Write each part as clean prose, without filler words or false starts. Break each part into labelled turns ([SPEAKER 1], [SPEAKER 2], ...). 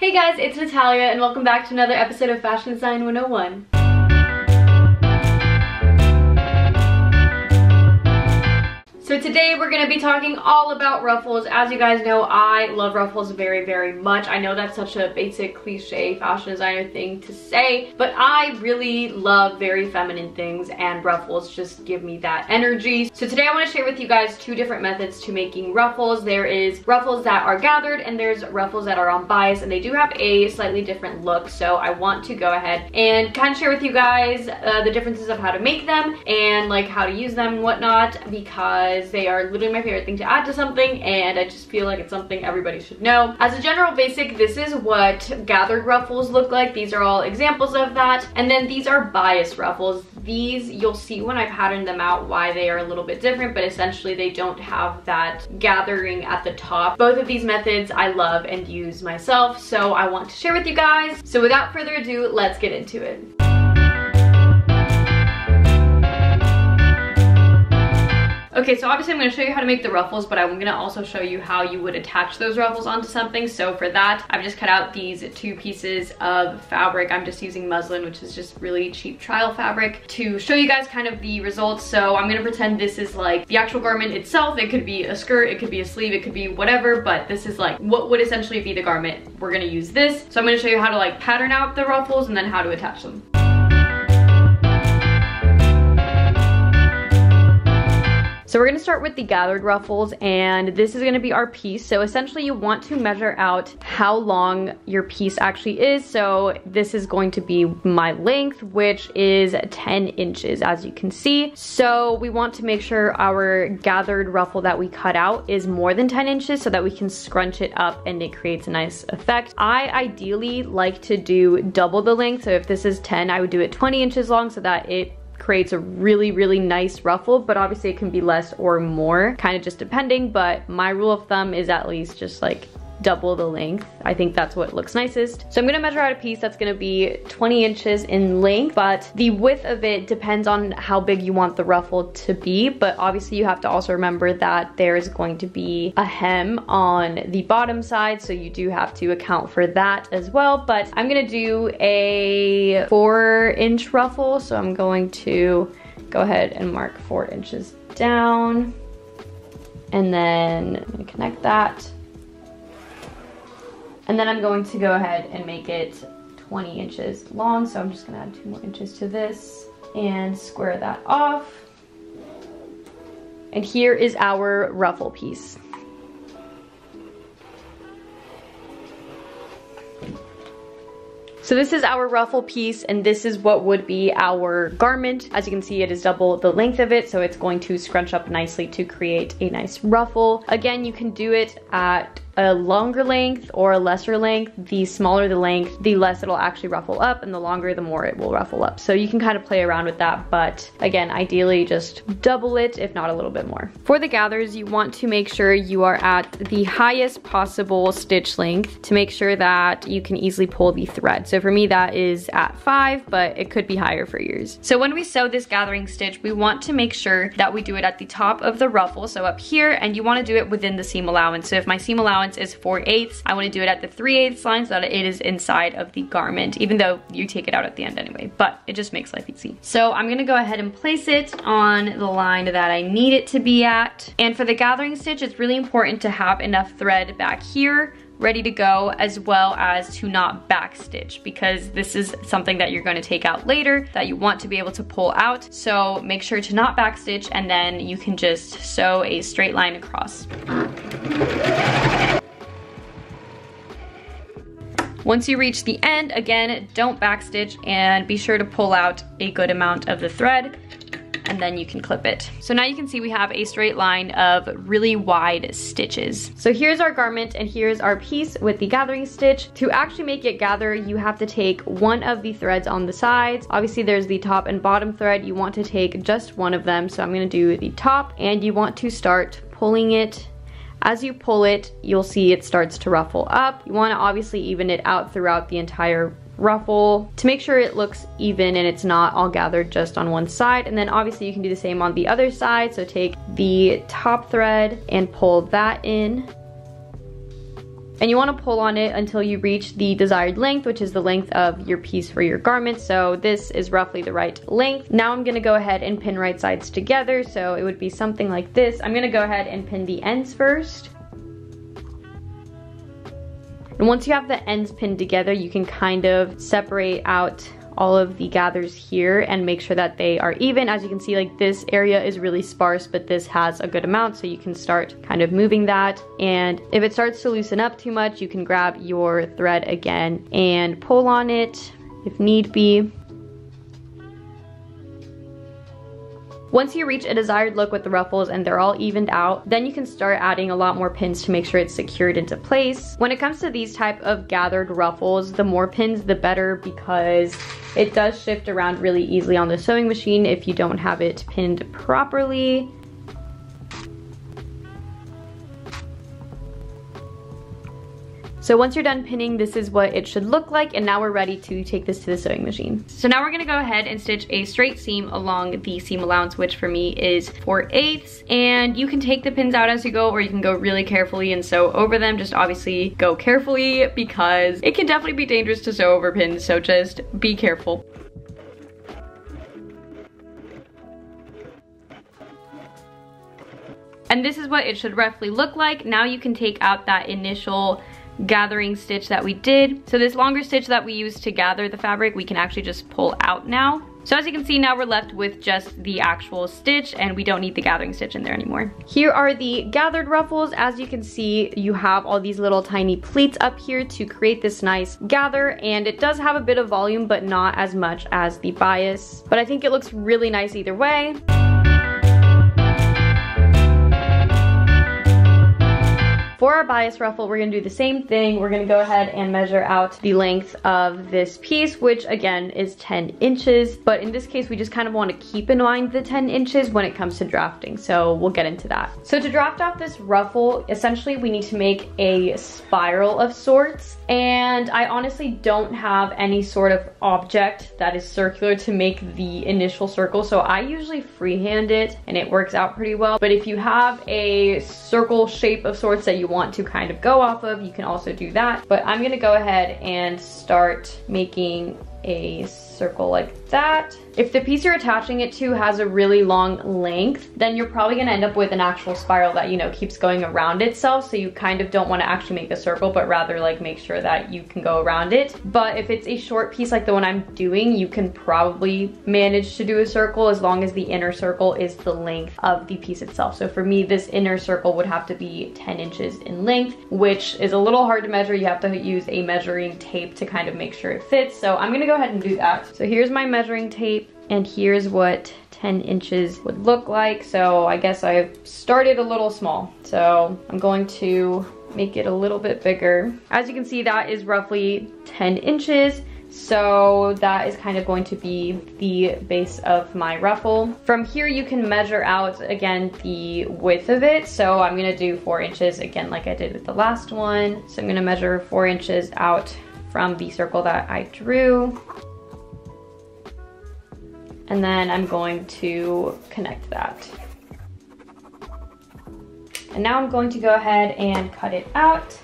[SPEAKER 1] Hey guys, it's Natalia and welcome back to another episode of Fashion Design 101. So today we're going to be talking all about ruffles. As you guys know, I love ruffles very, very much. I know that's such a basic cliche fashion designer thing to say, but I really love very feminine things and ruffles just give me that energy. So today I want to share with you guys two different methods to making ruffles. There is ruffles that are gathered and there's ruffles that are on bias, and they do have a slightly different look. So I want to go ahead and kind of share with you guys the differences of how to make them and like how to use them and whatnot, because they are literally my favorite thing to add to something, and I just feel like it's something everybody should know. As a general basic, this is what gathered ruffles look like. These are all examples of that. And then these are bias ruffles. These, you'll see when I pattern them out why they are a little bit different, but essentially they don't have that gathering at the top. Both of these methods I love and use myself, so I want to share with you guys. So without further ado, let's get into it. Okay, so obviously I'm going to show you how to make the ruffles, but I'm going to also show you how you would attach those ruffles onto something. So for that, I've just cut out these two pieces of fabric. I'm just using muslin, which is just really cheap trial fabric, to show you guys kind of the results. So I'm going to pretend this is like the actual garment itself. It could be a skirt, it could be a sleeve, it could be whatever, but this is like what would essentially be the garment. We're going to use this. So I'm going to show you how to like pattern out the ruffles and then how to attach them. So we're going to start with the gathered ruffles, and this is going to be our piece. So essentially you want to measure out how long your piece actually is. So this is going to be my length, which is 10 inches, as you can see. So we want to make sure our gathered ruffle that we cut out is more than 10 inches so that we can scrunch it up and it creates a nice effect. I ideally like to do double the length. So if this is 10, I would do it 20 inches long so that it creates a really, really nice ruffle, but obviously it can be less or more, kind of just depending, but my rule of thumb is at least just like double the length. I think that's what looks nicest. So I'm gonna measure out a piece that's gonna be 20 inches in length, but the width of it depends on how big you want the ruffle to be, but obviously you have to also remember that there's going to be a hem on the bottom side, so you do have to account for that as well. But I'm gonna do a 4-inch ruffle, so I'm going to go ahead and mark 4 inches down, and then I'm gonna connect that. And then I'm going to go ahead and make it 20 inches long. So I'm just gonna add 2 more inches to this and square that off. And here is our ruffle piece. So this is our ruffle piece, and this is what would be our garment. As you can see, it is double the length of it, so it's going to scrunch up nicely to create a nice ruffle. Again, you can do it at a longer length or a lesser length. The smaller the length, the less it'll actually ruffle up, and the longer, the more it will ruffle up. So you can kind of play around with that, but again, ideally just double it, if not a little bit more. For the gathers, you want to make sure you are at the highest possible stitch length to make sure that you can easily pull the thread. So for me, that is at 5, but it could be higher for yours. So when we sew this gathering stitch, we want to make sure that we do it at the top of the ruffle, so up here, and you want to do it within the seam allowance. So if my seam allowance is 4/8, I want to do it at the 3/8 line so that it is inside of the garment, even though you take it out at the end anyway, but it just makes life easy. So I'm gonna go ahead and place it on the line that I need it to be at. And for the gathering stitch, it's really important to have enough thread back here ready to go, as well as to not backstitch, because this is something that you're going to take out later that you want to be able to pull out. So make sure to not backstitch, and then you can just sew a straight line across. Once you reach the end, again, don't backstitch, and be sure to pull out a good amount of the thread, and then you can clip it. So now you can see we have a straight line of really wide stitches. So here's our garment, and here's our piece with the gathering stitch. To actually make it gather, you have to take one of the threads on the sides. Obviously there's the top and bottom thread. You want to take just one of them. So I'm gonna do the top, and you want to start pulling it. As you pull it, you'll see it starts to ruffle up. You wanna obviously even it out throughout the entire ruffle to make sure it looks even and it's not all gathered just on one side. And then obviously you can do the same on the other side. So take the top thread and pull that in. And you want to pull on it until you reach the desired length, which is the length of your piece for your garment. So this is roughly the right length. Now I'm going to go ahead and pin right sides together. So it would be something like this. I'm going to go ahead and pin the ends first. And once you have the ends pinned together, you can kind of separate out all of the gathers here and make sure that they are even. As you can see, like this area is really sparse, but this has a good amount, so you can start kind of moving that. And if it starts to loosen up too much, you can grab your thread again and pull on it if need be. Once you reach a desired look with the ruffles and they're all evened out, then you can start adding a lot more pins to make sure it's secured into place. When it comes to these type of gathered ruffles, the more pins the better, because it does shift around really easily on the sewing machine if you don't have it pinned properly. So once you're done pinning, this is what it should look like, and now we're ready to take this to the sewing machine. So now we're gonna go ahead and stitch a straight seam along the seam allowance, which for me is 4/8, and you can take the pins out as you go, or you can go really carefully and sew over them. Just obviously go carefully, because it can definitely be dangerous to sew over pins, so just be careful. And this is what it should roughly look like. Now you can take out that initial gathering stitch that we did. So this longer stitch that we used to gather the fabric, we can actually just pull out now. So as you can see, now we're left with just the actual stitch, and we don't need the gathering stitch in there anymore. Here are the gathered ruffles. As you can see, you have all these little tiny pleats up here to create this nice gather, and it does have a bit of volume, but not as much as the bias. But I think it looks really nice either way. For our bias ruffle, we're gonna do the same thing. We're gonna go ahead and measure out the length of this piece, which again is 10 inches. But in this case, we just kind of want to keep in mind the 10 inches when it comes to drafting. So we'll get into that. So to draft off this ruffle, essentially we need to make a spiral of sorts. And I honestly don't have any sort of object that is circular to make the initial circle. So I usually freehand it and it works out pretty well. But if you have a circle shape of sorts that you want to kind of go off of, you can also do that. But I'm gonna go ahead and start making a circle like that. If the piece you're attaching it to has a really long length, then you're probably gonna end up with an actual spiral that, you know, keeps going around itself. So you kind of don't wanna actually make a circle, but rather like make sure that you can go around it. But if it's a short piece like the one I'm doing, you can probably manage to do a circle as long as the inner circle is the length of the piece itself. So for me, this inner circle would have to be 10 inches in length, which is a little hard to measure. You have to use a measuring tape to kind of make sure it fits. So I'm gonna go ahead and do that. So here's my measuring tape, and here's what 10 inches would look like. So I guess I've started a little small. So I'm going to make it a little bit bigger. As you can see, that is roughly 10 inches. So that is kind of going to be the base of my ruffle. From here, you can measure out, again, the width of it. So I'm gonna do 4 inches, again, like I did with the last one. So I'm gonna measure 4 inches out from the circle that I drew. And then I'm going to connect that. And now I'm going to go ahead and cut it out.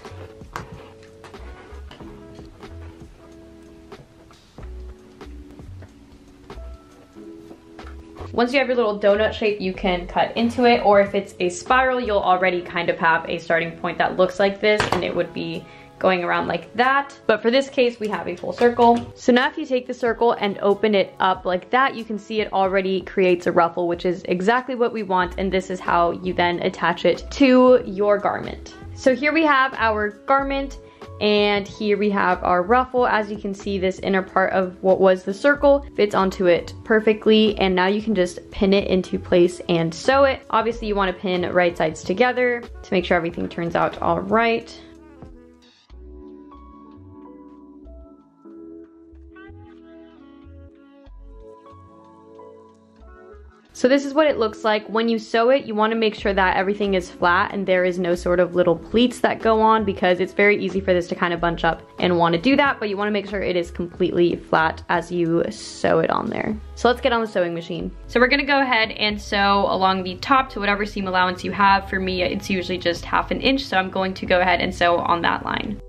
[SPEAKER 1] Once you have your little donut shape, you can cut into it, or if it's a spiral, you'll already kind of have a starting point that looks like this, and it would be going around like that. But for this case, we have a full circle. So now if you take the circle and open it up like that, you can see it already creates a ruffle, which is exactly what we want. And this is how you then attach it to your garment. So here we have our garment, and here we have our ruffle. As you can see, this inner part of what was the circle fits onto it perfectly, and now you can just pin it into place and sew it. Obviously, you want to pin right sides together to make sure everything turns out all right. So this is what it looks like. When you sew it, you want to make sure that everything is flat and there is no sort of little pleats that go on, because it's very easy for this to kind of bunch up and want to do that, but you want to make sure it is completely flat as you sew it on there. So let's get on the sewing machine. So we're gonna go ahead and sew along the top to whatever seam allowance you have. For me, it's usually just 1/2 inch, so I'm going to go ahead and sew on that line.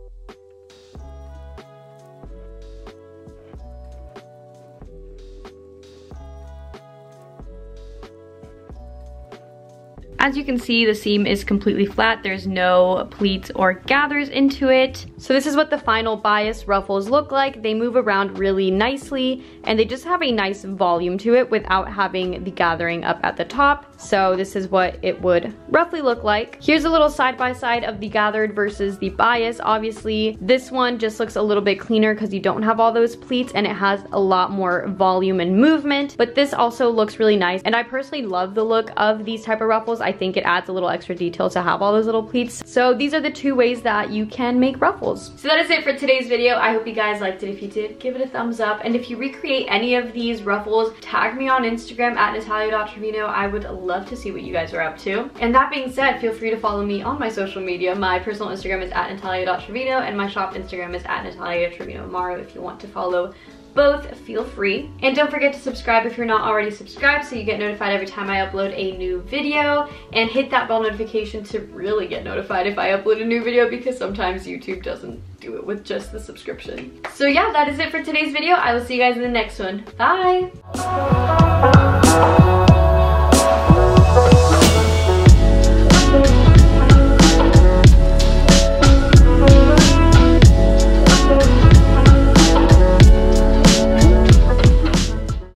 [SPEAKER 1] As you can see, the seam is completely flat. There's no pleats or gathers into it. So this is what the final bias ruffles look like. They move around really nicely and they just have a nice volume to it without having the gathering up at the top. So this is what it would roughly look like. Here's a little side by side of the gathered versus the bias. Obviously, this one just looks a little bit cleaner because you don't have all those pleats and it has a lot more volume and movement, but this also looks really nice. And I personally love the look of these type of ruffles. I think it adds a little extra detail to have all those little pleats. So these are the 2 ways that you can make ruffles. So that is it for today's video. I hope you guys liked it. If you did, give it a thumbs up. And if you recreate any of these ruffles, tag me on Instagram at Natalia.Trevino. I would love to see what you guys are up to. And that being said, feel free to follow me on my social media. My personal Instagram is at Natalia.Trevino and my shop Instagram is at Natalia Trevino Amaro. If you want to follow both, feel free. And don't forget to subscribe if you're not already subscribed so you get notified every time I upload a new video, and hit that bell notification to really get notified if I upload a new video, because sometimes YouTube doesn't do it with just the subscription. So yeah, that is it for today's video. I will see you guys in the next one. Bye!